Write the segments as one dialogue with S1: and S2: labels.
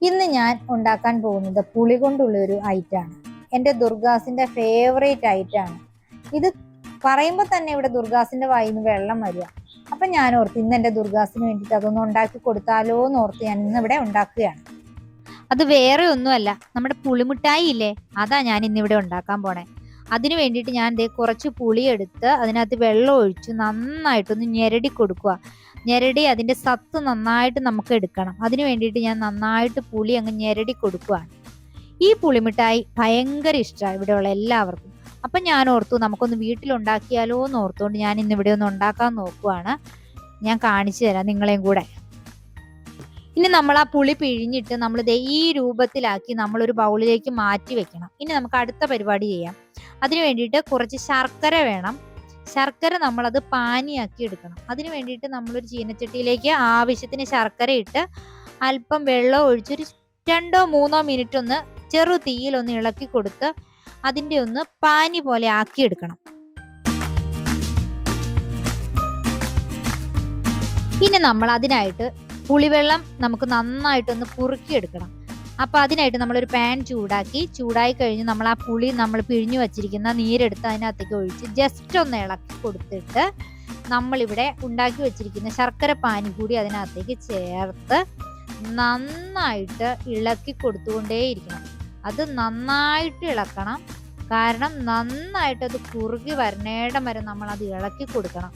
S1: ഇന്ന് ഞാൻ ഉണ്ടാക്കാൻ പോകുന്നത് പുളി കൊണ്ടുള്ള ഒരു ഐറ്റാണ്. എൻ്റെ ദുർഗാസിന്റെ ഫേവറേറ്റ് ഐറ്റാണ് ഇത്. പറയുമ്പോൾ തന്നെ ഇവിടെ ദുർഗാസിന്റെ വായിൽ നിന്ന് വെള്ളം വരിക. അപ്പൊ ഞാൻ ഓർത്ത് ഇന്ന് എൻ്റെ ദുർഗാസിന് വേണ്ടിയിട്ട് അതൊന്ന് ഉണ്ടാക്കി കൊടുത്താലോ എന്ന് ഓർത്ത് ഞാൻ ഇന്ന് ഇവിടെ ഉണ്ടാക്കുകയാണ്. അത് വേറെ ഒന്നുമല്ല, നമ്മുടെ പുളിമിഠായി ഇല്ലേ, അതാ ഞാൻ ഇന്നിവിടെ ഉണ്ടാക്കാൻ പോണേ. അതിന് വേണ്ടിയിട്ട് ഞാൻ കുറച്ച് പുളി എടുത്ത് അതിനകത്ത് വെള്ളം ഒഴിച്ച് നന്നായിട്ടൊന്ന് ഞെരടി കൊടുക്കുക. ഞെരടി അതിന്റെ സത്ത് നന്നായിട്ട് നമുക്ക് എടുക്കണം. അതിന് വേണ്ടിയിട്ട് ഞാൻ നന്നായിട്ട് പുളി അങ്ങ് ഞെരടി കൊടുക്കുകയാണ്. ഈ പുളിമിഠായി ഭയങ്കര ഇഷ്ടമാണ് ഇവിടെയുള്ള എല്ലാവർക്കും. അപ്പം ഞാൻ ഓർത്തു നമുക്കൊന്ന് വീട്ടിലുണ്ടാക്കിയാലോ എന്ന് ഓർത്തുകൊണ്ട് ഞാൻ ഇന്ന് ഇവിടെ ഒന്ന് ഉണ്ടാക്കാൻ നോക്കുവാണ്. ഞാൻ കാണിച്ചു തരാം നിങ്ങളെയും കൂടെ. ഇനി നമ്മൾ ആ പുളി പിഴിഞ്ഞിട്ട് നമ്മൾ ഈ രൂപത്തിലാക്കി നമ്മളൊരു ബൗളിലേക്ക് മാറ്റി വെക്കണം. ഇനി നമുക്ക് അടുത്ത പരിപാടി ചെയ്യാം. അതിന് വേണ്ടിയിട്ട് കുറച്ച് ശർക്കര വേണം. ശർക്കര നമ്മളത് പാനിയാക്കി എടുക്കണം. അതിന് വേണ്ടിയിട്ട് നമ്മളൊരു ചീനച്ചട്ടിയിലേക്ക് ആവശ്യത്തിന് ശർക്കര ഇട്ട് അല്പം വെള്ളം ഒഴിച്ചൊരു 2-3 മിനിറ്റ് ഒന്ന് ചെറു തീയിലൊന്ന് ഇളക്കി കൊടുത്ത് അതിൻ്റെ ഒന്ന് പാനി പോലെ ആക്കിയെടുക്കണം. പിന്നെ നമ്മൾ അതിനായിട്ട് പുളിവെള്ളം നമുക്ക് നന്നായിട്ടൊന്ന് കുറുക്കിയെടുക്കണം. അപ്പൊ അതിനായിട്ട് നമ്മളൊരു പാൻ ചൂടായി കഴിഞ്ഞ് നമ്മൾ ആ പുളി നമ്മൾ പിഴിഞ്ഞു വച്ചിരിക്കുന്ന നീരെടുത്ത് അതിനകത്തേക്ക് ഒഴിച്ച് ജസ്റ്റ് ഒന്ന് ഇളക്കി കൊടുത്തിട്ട് നമ്മളിവിടെ ഉണ്ടാക്കി വെച്ചിരിക്കുന്ന ശർക്കര പാനി കൂടി അതിനകത്തേക്ക് ചേർത്ത് നന്നായിട്ട് ഇളക്കി കൊടുത്തുകൊണ്ടേയിരിക്കണം. അത് നന്നായിട്ട് ഇളക്കണം. കാരണം നന്നായിട്ട് അത് കുറുകി വരണേടം വരെ നമ്മൾ അത് ഇളക്കി കൊടുക്കണം.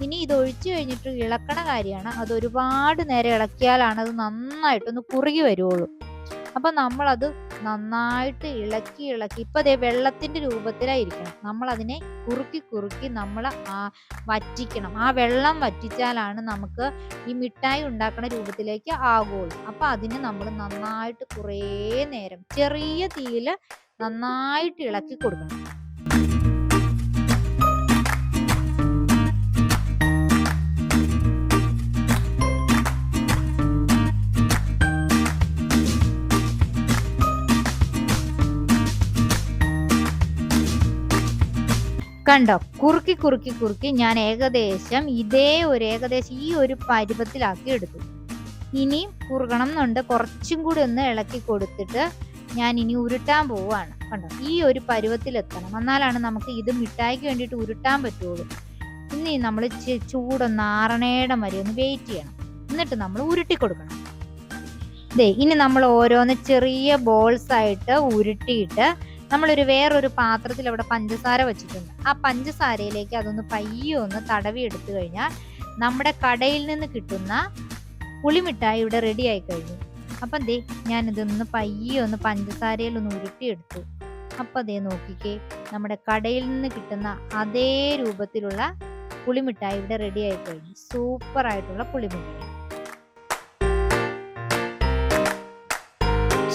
S1: ഇനി ഇത് ഒഴിച്ചു കഴിഞ്ഞിട്ട് ഇളക്കണ കാര്യമാണ്. അത് ഒരുപാട് നേരം ഇളക്കിയാലാണ് അത് നന്നായിട്ടൊന്ന് കുറുകി വരുള്ളൂ. അപ്പൊ നമ്മളത് നന്നായിട്ട് ഇളക്കി ഇപ്പൊ അതേ വെള്ളത്തിന്റെ രൂപത്തിലായിരിക്കണം. നമ്മൾ അതിനെ കുറുക്കി നമ്മൾ വറ്റിക്കണം. ആ വെള്ളം വറ്റിച്ചാലാണ് നമുക്ക് ഈ മിഠായി ഉണ്ടാക്കുന്ന രൂപത്തിലേക്ക് ആകുള്ളൂ. അപ്പൊ അതിന് നമ്മൾ നന്നായിട്ട് കുറേ നേരം ചെറിയ തീയിൽ നന്നായിട്ട് ഇളക്കി കൊടുക്കണം. കണ്ടോ, കുറുക്കി ഞാൻ ഏകദേശം ഈ ഒരു പരുവത്തിലാക്കി എടുത്തു. ഇനി കുറുകണം എന്നുണ്ട്. കുറച്ചും കൂടി ഒന്ന് ഇളക്കി കൊടുത്തിട്ട് ഞാൻ ഇനി ഉരുട്ടാൻ പോവാണ്. കണ്ടോ, ഈ ഒരു പരുവത്തിലെത്തണം. എന്നാലാണ് നമുക്ക് ഇത് മിഠായിക്ക് വേണ്ടിയിട്ട് ഉരുട്ടാൻ പറ്റുള്ളൂ. ഇനി നമ്മൾ ചൂടൊന്ന് ആറണേടം വരെ ഒന്ന് വെയിറ്റ് ചെയ്യണം. എന്നിട്ട് നമ്മൾ ഉരുട്ടി കൊടുക്കണം. ഇനി നമ്മൾ ഓരോന്ന് ചെറിയ ബോൾസ് ആയിട്ട് ഉരുട്ടിയിട്ട് നമ്മളൊരു വേറൊരു പാത്രത്തിൽ അവിടെ പഞ്ചസാര വെച്ചിട്ടുണ്ട്. ആ പഞ്ചസാരയിലേക്ക് അതൊന്ന് പയ്യെ ഒന്ന് തടവി എടുത്തു കഴിഞ്ഞാൽ നമ്മുടെ കടയിൽ നിന്ന് കിട്ടുന്ന പുളിമിഠായി ഇവിടെ റെഡി ആയി കഴിഞ്ഞു. അപ്പം ഞാനിതൊന്ന് പയ്യെ ഒന്ന് പഞ്ചസാരയിൽ ഒന്ന് ഉരുട്ടിയെടുത്തു. അപ്പം നോക്കിക്കേ, നമ്മുടെ കടയിൽ നിന്ന് കിട്ടുന്ന അതേ രൂപത്തിലുള്ള പുളിമിഠായി ഇവിടെ റെഡി ആയി കഴിഞ്ഞു. സൂപ്പർ ആയിട്ടുള്ള പുളിമിഠായി.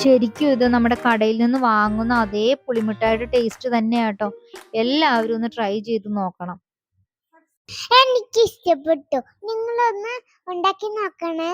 S1: ശരിക്കും ഇത് നമ്മുടെ കടയിൽ നിന്ന് വാങ്ങുന്ന അതേ പുളിമിഠായിയുടെ ടേസ്റ്റ് തന്നെയാട്ടോ. എല്ലാവരും ഒന്ന് ട്രൈ ചെയ്ത് നോക്കണം.
S2: എനിക്ക് ഇഷ്ടപ്പെട്ടു. നിങ്ങളൊന്ന് ഉണ്ടാക്കി നോക്കണേ.